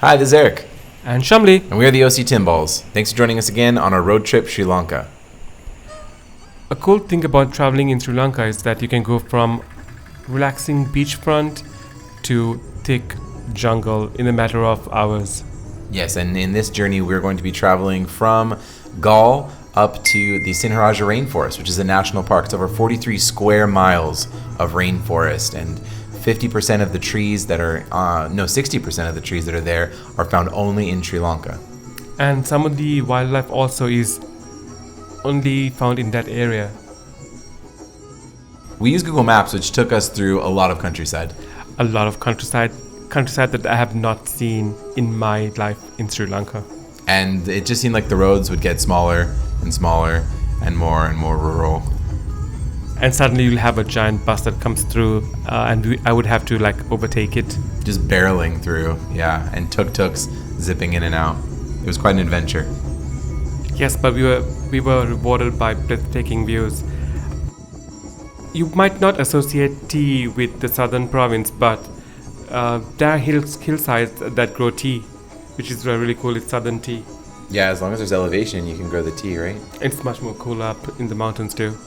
Hi, this is Eric. And Shumly. And we are the OC Timbals. Thanks for joining us again on our road trip Sri Lanka. A cool thing about traveling in Sri Lanka is that you can go from relaxing beachfront to thick jungle in a matter of hours. Yes, and in this journey, we're going to be traveling from Galle up to the Sinharaja Rainforest, which is a national park. It's over 43 square miles of rainforest, and 50% of the trees that are, 60% of the trees that are there are found only in Sri Lanka. And some of the wildlife also is only found in that area. We used Google Maps, which took us through a lot of countryside. A lot of countryside that I have not seen in my life in Sri Lanka. And it just seemed like the roads would get smaller and smaller and more rural. And suddenly you'll have a giant bus that comes through and I would have to overtake it. Just barreling through, yeah, and tuk-tuks zipping in and out. It was quite an adventure. Yes, but we were rewarded by breathtaking views. You might not associate tea with the southern province, but there are hillsides that grow tea, which is really cool. It's southern tea. Yeah, as long as there's elevation, you can grow the tea, right? It's much more cool up in the mountains too.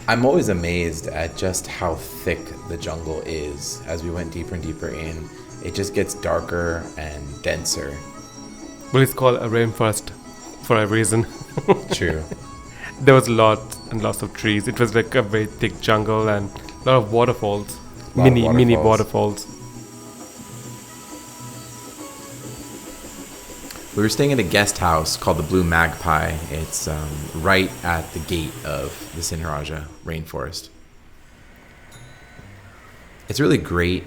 I'm always amazed at just how thick the jungle is. As we went deeper and deeper in, it just gets darker and denser. Well, it's called a rainforest for a reason. True. There was lots and lots of trees. It was like a very thick jungle and a lot of waterfalls. Mini waterfalls. We were staying at a guest house called the Blue Magpie. It's right at the gate of the Sinharaja Rainforest. It's a really great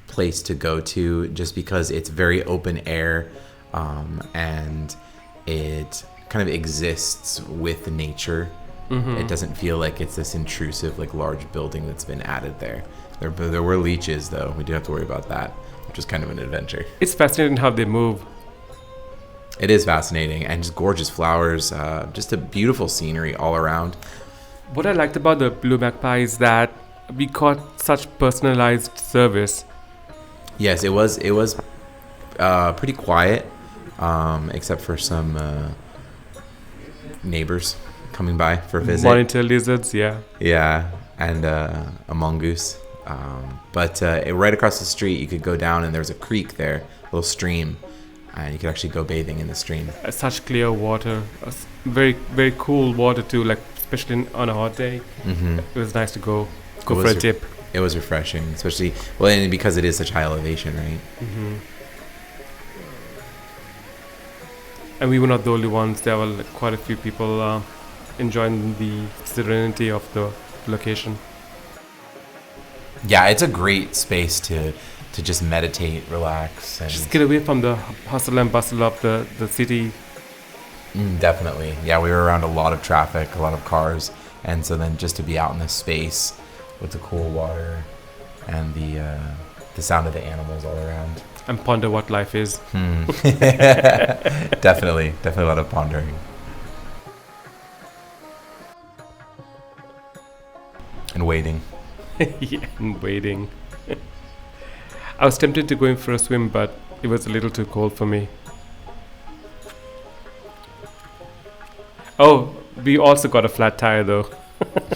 place to go to just because it's very open air and it kind of exists with nature. Mm-hmm. It doesn't feel like it's this intrusive, large building that's been added there. There were leeches, though. We do have to worry about that, which is kind of an adventure. It's fascinating how they move. It is fascinating, and just gorgeous flowers, just a beautiful scenery all around. What I liked about the Blue Magpie is that we got such personalized service. Yes, it was pretty quiet, except for some neighbors coming by for a visit. Monitor lizards, yeah. Yeah, and a mongoose. But right across the street, you could go down, and there's a creek there, a little stream. And you could actually go bathing in the stream. Such clear water, very very cool water too. Especially on a hot day, mm-hmm. It was nice to go for a dip. It was refreshing, especially and because it is such high elevation, right? Mm-hmm. And we were not the only ones. There were quite a few people enjoying the serenity of the location. Yeah, it's a great space to just meditate, relax, and just get away from the hustle and bustle of the city. Definitely. Yeah, we were around a lot of traffic, a lot of cars, and so then just to be out in this space with the cool water and the sound of the animals all around. And ponder what life is. Definitely a lot of pondering. And waiting. Yeah, and waiting. I was tempted to go in for a swim, but it was a little too cold for me. Oh, we also got a flat tire though.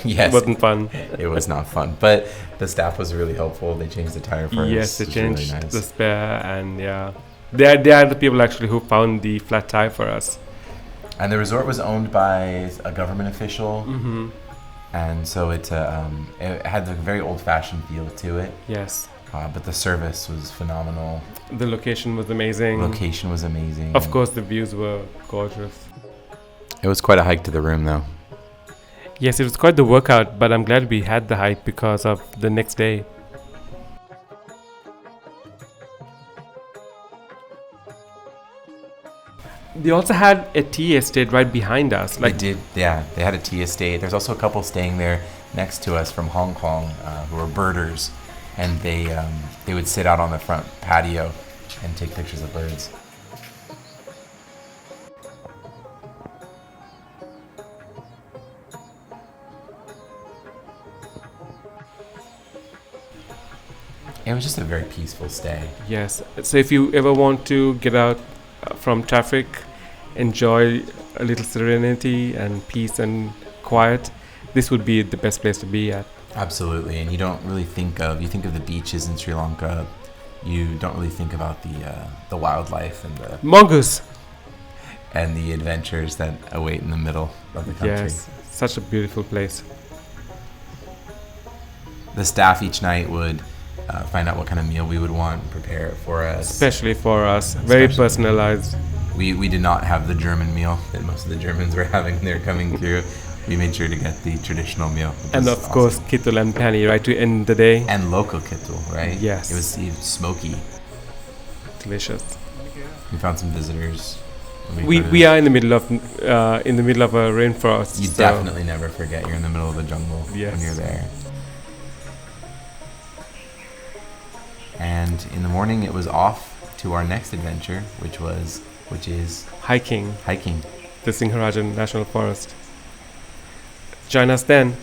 Yes. It wasn't fun. It was not fun, but the staff was really helpful. They changed the tire for us. Yes, they changed really nice. the spare, and yeah. They are the people actually who found the flat tire for us. And the resort was owned by a government official. Mm-hmm. And so it had a very old-fashioned feel to it. Yes. But the service was phenomenal. The location was amazing. Of course, the views were gorgeous. It was quite a hike to the room, though. Yes, it was quite the workout, but I'm glad we had the hike because of the next day. They also had a tea estate right behind us. They did, yeah. They had a tea estate. There's also a couple staying there next to us from Hong Kong who are birders. And they would sit out on the front patio and take pictures of birds. It was just a very peaceful stay. Yes. So if you ever want to get out from traffic, enjoy a little serenity and peace and quiet, this would be the best place to be at. Absolutely, and you don't really think of the beaches in Sri Lanka. You don't really think about the wildlife Mongoose. and the adventures that await in the middle of the country. Yes, such a beautiful place. The staff each night would find out what kind of meal we would want, prepare it for us. Especially for us, very Especially- personalized. We did not have the German meal that most of the Germans were having when they were coming through. We made sure to get the traditional meal. which And was of awesome. course, kittul and pani, right, to end the day. And local kittul, right? Yes. It was smoky. Delicious. We found some visitors. We are in the middle of a rainforest. You so definitely never forget you're in the middle of the jungle Yes. when you're there. And in the morning, it was off to our next adventure, which is hiking hiking. the Sinharaja National Forest. Join us then.